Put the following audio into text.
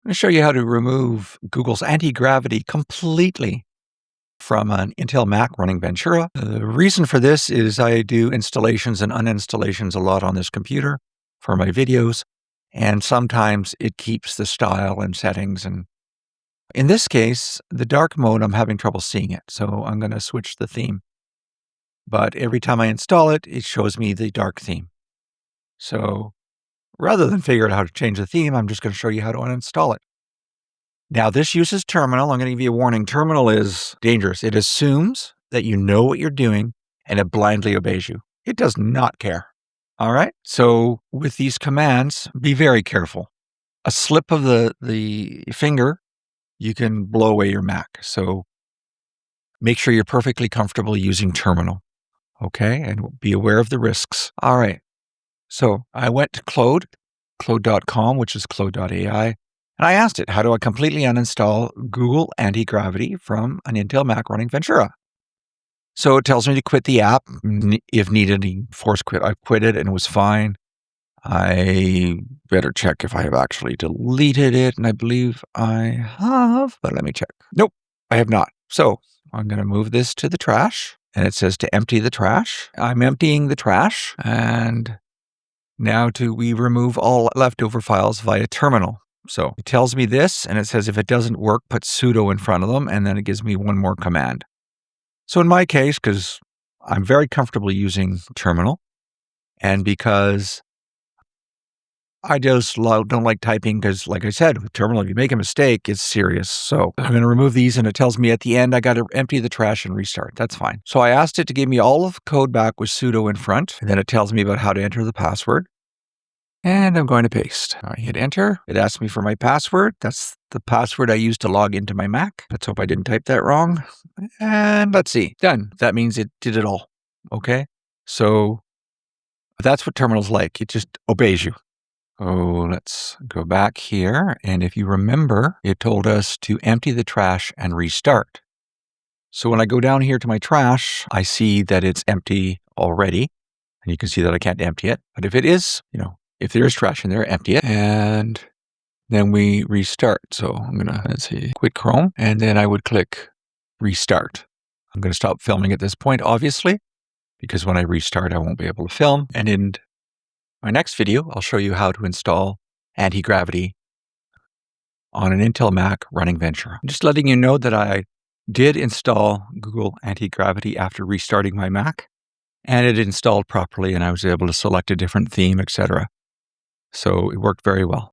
going to show you how to remove Google's Antigravity completely from an Intel Mac running Ventura. The reason for this is I do installations and uninstallations a lot on this computer for my videos, and sometimes it keeps the style and settings. And in this case, the dark mode, I'm having trouble seeing it, so I'm going to switch the theme. But every time I install it, it shows me the dark theme. So rather than figure out how to change the theme, I'm just going to show you how to uninstall it. Now, this uses terminal. I'm going to give you a warning. Terminal is dangerous. It assumes that you know what you're doing and it blindly obeys you. It does not care. All right. So with these commands, be very careful. A slip of the finger, you can blow away your Mac. So make sure you're perfectly comfortable using terminal. Okay. And be aware of the risks. All right. So I went to Claude.com, which is Claude.ai. And I asked it, how do I completely uninstall Google Antigravity from an Intel Mac running Ventura? So it tells me to quit the app. If needed, force quit. I quit it and it was fine. I better check if I have actually deleted it. And I believe I have, but let me check. Nope, I have not. So I'm going to move this to the trash. And it says to empty the trash. I'm emptying the trash. And now we remove all leftover files via terminal. So it tells me this, and it says if it doesn't work, put sudo in front of them, and then it gives me one more command. So in my case, because I'm very comfortable using terminal, and because I just don't like typing, because like I said, with terminal, if you make a mistake, it's serious. So I'm going to remove these, and it tells me at the end, I got to empty the trash and restart. That's fine. So I asked it to give me all of the code back with sudo in front, and then it tells me about how to enter the password. And I'm going to paste. I hit enter. It asks me for my password. That's the password I used to log into my Mac. Let's hope I didn't type that wrong. And let's see. Done. That means it did it all. Okay. So that's what terminal's like. It just obeys you. Oh, let's go back here. And if you remember, it told us to empty the trash and restart. So when I go down here to my trash, I see that it's empty already. And you can see that I can't empty it. But if it is, if there is trash in there, empty it. And then we restart. So I'm going to, let's see, quit Chrome. And then I would click restart. I'm going to stop filming at this point, obviously, because when I restart, I won't be able to film. And in my next video, I'll show you how to install Antigravity on an Intel Mac running Ventura. I'm just letting you know that I did install Google Antigravity after restarting my Mac, and it installed properly, and I was able to select a different theme, etc. So it worked very well.